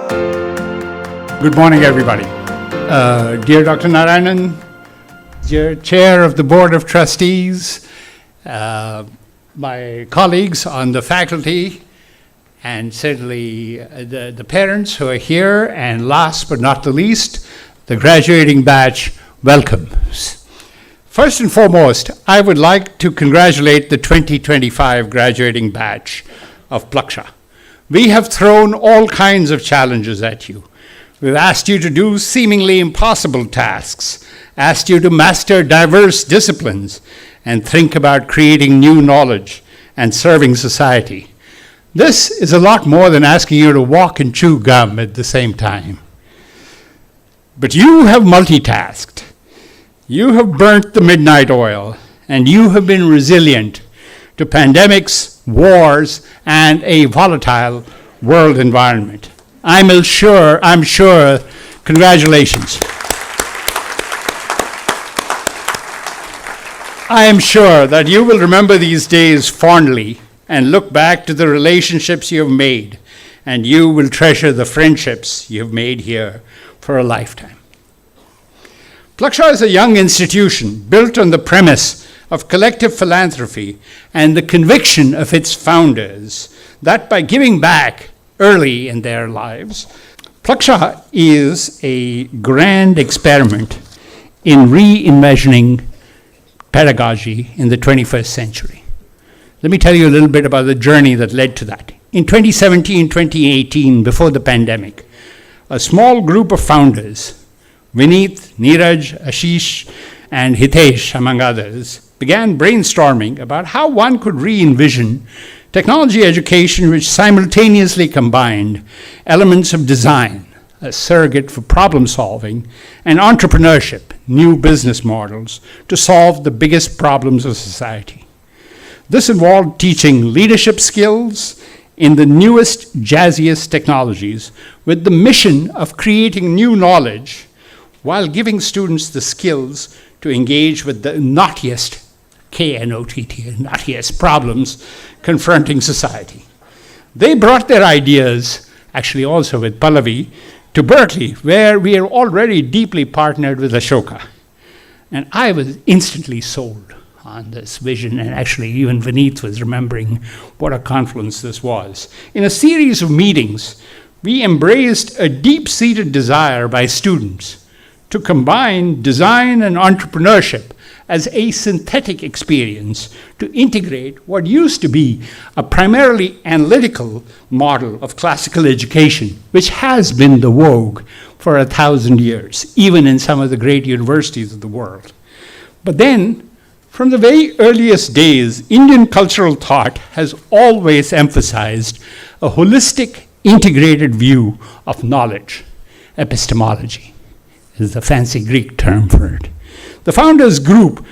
Good morning, everybody. Dear Dr. Narayanan, dear Chair of the Board of Trustees, my colleagues on the faculty, and certainly the parents who are here, and last but not the least, the graduating batch, welcome. First and foremost, I would like to congratulate the 2025 graduating batch of Plaksha. We have thrown all kinds of challenges at you. We've asked you to do seemingly impossible tasks, asked you to master diverse disciplines, and think about creating new knowledge and serving society. This is a lot more than asking you to walk and chew gum at the same time. But you have multitasked. You have burnt the midnight oil, and you have been resilient to pandemics, wars, and a volatile world environment. I'm sure, congratulations. I am sure that you will remember these days fondly and look back to the relationships you have made, and you will treasure the friendships you have made here for a lifetime. Plaksha is a young institution built on the premise of collective philanthropy and the conviction of its founders that by giving back early in their lives, Plaksha is a grand experiment in reimagining pedagogy in the 21st century. Let me tell you a little bit about the journey that led to that. In 2017-2018, before the pandemic, a small group of founders, Vineet, Neeraj, Ashish, and Hitesh, among others, began brainstorming about how one could re-envision technology education which simultaneously combined elements of design, a surrogate for problem solving, and entrepreneurship, new business models, to solve the biggest problems of society. This involved teaching leadership skills in the newest, jazziest technologies with the mission of creating new knowledge while giving students the skills to engage with the knottiest, K-N-O-T-T, knottiest problems confronting society. They brought their ideas, actually also with Pallavi, to Berkeley, where we are already deeply partnered with Ashoka. And I was instantly sold on this vision, and actually even Vineet was remembering what a confluence this was. In a series of meetings, we embraced a deep-seated desire by students to combine design and entrepreneurship as a synthetic experience to integrate what used to be a primarily analytical model of classical education, which has been the vogue for 1,000 years, even in some of the great universities of the world. But then, from the very earliest days, Indian cultural thought has always emphasized a holistic, integrated view of knowledge. Epistemology is the fancy Greek term for it. The founders group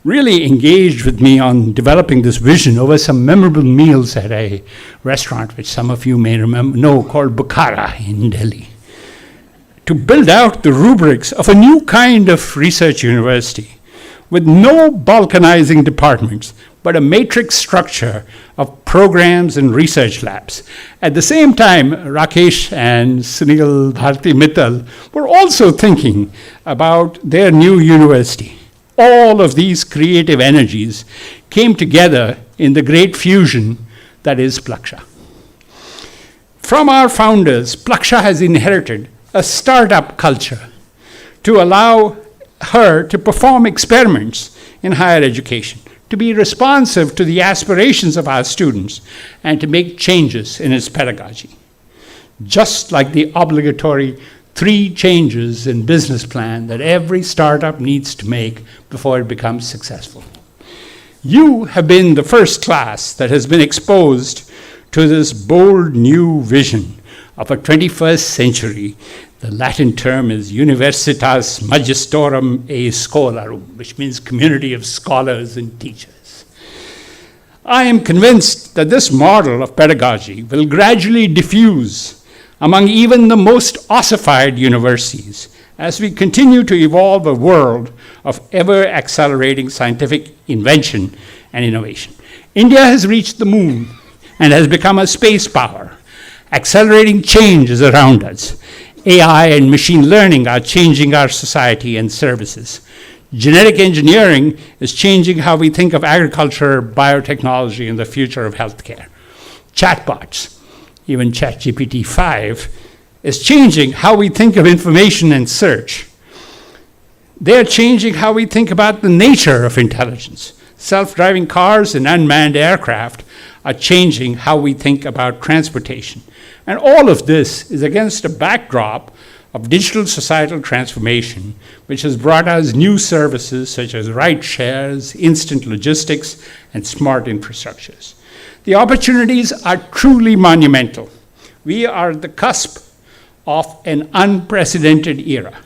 really engaged with me on developing this vision over some memorable meals at a restaurant, which some of you may know, called Bukhara in Delhi, to build out the rubrics of a new kind of research university with no balkanizing departments, but a matrix structure of programs and research labs. At the same time, Rakesh and Sunil Bharti Mittal were also thinking about their new university. All of these creative energies came together in the great fusion that is Plaksha. From our founders, Plaksha has inherited a startup culture to allow her to perform experiments in higher education, to be responsive to the aspirations of our students, and to make changes in its pedagogy. Just like the obligatory 3 changes in business plan that every startup needs to make before it becomes successful. You have been the first class that has been exposed to this bold new vision of a 21st century. The Latin term is Universitas Magistrorum et Scholarum, which means community of scholars and teachers. I am convinced that this model of pedagogy will gradually diffuse among even the most ossified universities as we continue to evolve a world of ever-accelerating scientific invention and innovation. India has reached the moon and has become a space power. Accelerating change is around us. AI and machine learning are changing our society and services. Genetic engineering is changing how we think of agriculture, biotechnology, and the future of healthcare. Chatbots, even ChatGPT 5, is changing how we think of information and search. They're changing how we think about the nature of intelligence. Self-driving cars and unmanned aircraft are changing how we think about transportation. And all of this is against a backdrop of digital societal transformation, which has brought us new services such as ride shares, instant logistics, and smart infrastructures. The opportunities are truly monumental. We are at the cusp of an unprecedented era,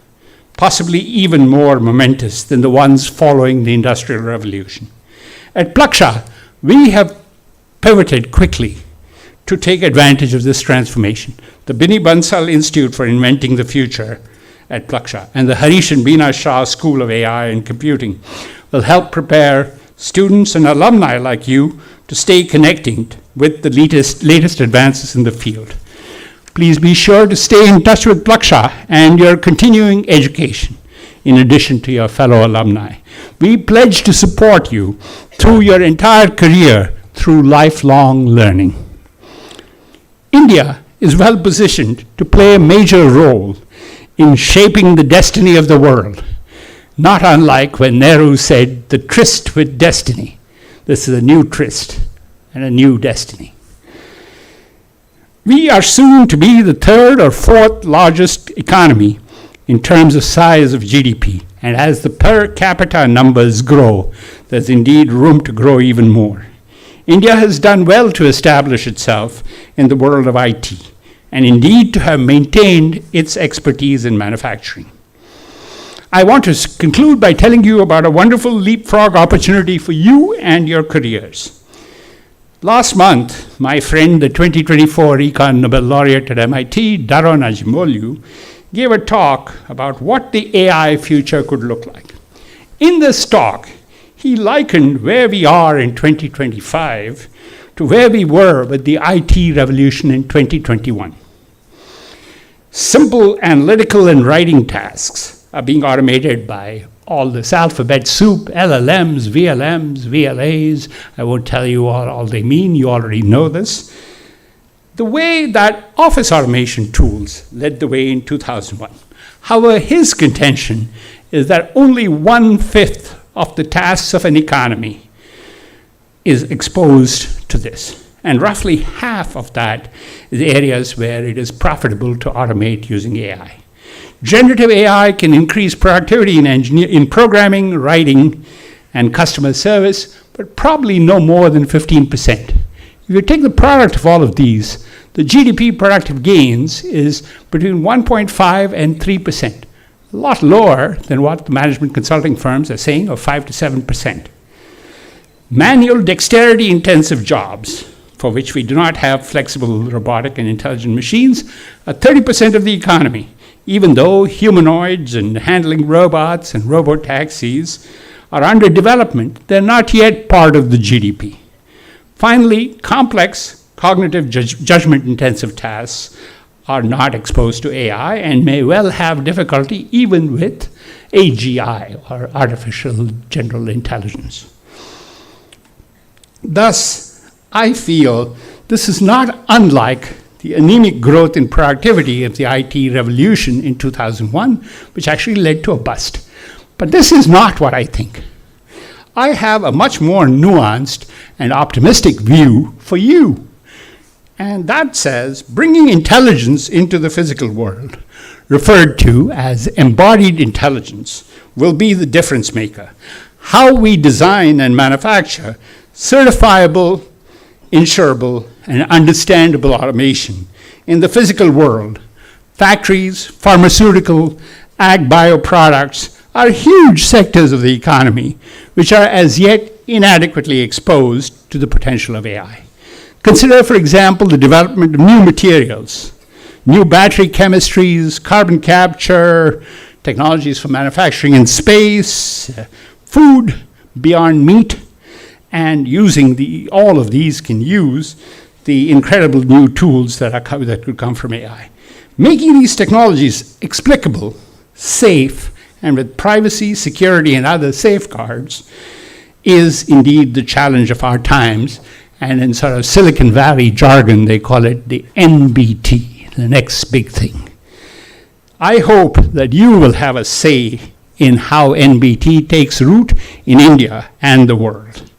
possibly even more momentous than the ones following the Industrial Revolution. At Plaksha, we have pivoted quickly to take advantage of this transformation. The Bini Bansal Institute for Inventing the Future at Plaksha and the Harish and Beena Shah School of AI and Computing will help prepare students and alumni like you to stay connected with the latest advances in the field. Please be sure to stay in touch with Plaksha and your continuing education, in addition to your fellow alumni. We pledge to support you through your entire career through lifelong learning. India is well positioned to play a major role in shaping the destiny of the world, not unlike when Nehru said, "The tryst with destiny." This is a new tryst and a new destiny. We are soon to be the third or fourth largest economy in terms of size of GDP, and as the per capita numbers grow, there's indeed room to grow even more. India has done well to establish itself in the world of IT, and indeed to have maintained its expertise in manufacturing. I want to conclude by telling you about a wonderful leapfrog opportunity for you and your careers. Last month, my friend, the 2024 Econ Nobel laureate at MIT, Daron Acemoglu, gave a talk about what the AI future could look like. In this talk, he likened where we are in 2025 to where we were with the IT revolution in 2021. Simple analytical and writing tasks are being automated by all this alphabet soup, LLMs, VLMs, VLAs. I won't tell you all they mean, you already know this. The way that office automation tools led the way in 2001. However, his contention is that only 1/5 of the tasks of an economy is exposed to this. And roughly half of that is areas where it is profitable to automate using AI. Generative AI can increase productivity in programming, writing, and customer service, but probably no more than 15%. If you take the product of all of these, the GDP productive gains is between 1.5 and 3%, a lot lower than what the management consulting firms are saying, of 5 to 7%. Manual dexterity-intensive jobs, for which we do not have flexible robotic and intelligent machines, are 30% of the economy, even though humanoids and handling robots and robo-taxis are under development. They're not yet part of the GDP. Finally, complex cognitive judgment-intensive tasks are not exposed to AI and may well have difficulty even with AGI, or artificial general intelligence. Thus, I feel this is not unlike the anemic growth in productivity of the IT revolution in 2001, which actually led to a bust. But this is not what I think. I have a much more nuanced and optimistic view for you. And that says bringing intelligence into the physical world, referred to as embodied intelligence, will be the difference maker. How we design and manufacture certifiable, insurable, and understandable automation in the physical world. Factories, pharmaceutical, ag bioproducts are huge sectors of the economy which are as yet inadequately exposed to the potential of AI. Consider, for example, the development of new materials, new battery chemistries, carbon capture, technologies for manufacturing in space, food beyond meat, and using all of these can use the incredible new tools that could come from AI. Making these technologies explicable, safe, and with privacy, security, and other safeguards is indeed the challenge of our times. And in sort of Silicon Valley jargon, they call it the NBT, the next big thing. I hope that you will have a say in how NBT takes root in India and the world.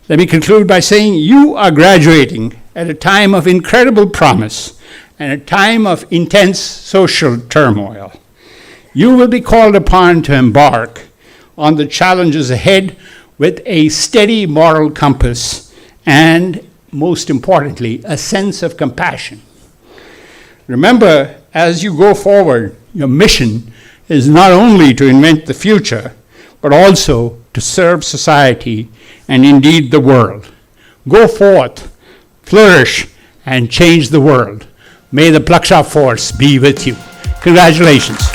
Let me conclude by saying you are graduating at a time of incredible promise and a time of intense social turmoil. You will be called upon to embark on the challenges ahead with a steady moral compass and, most importantly, a sense of compassion. Remember, as you go forward, your mission is not only to invent the future, but also to serve society and indeed the world. Go forth, flourish, and change the world. May the Plaksha force be with you. Congratulations.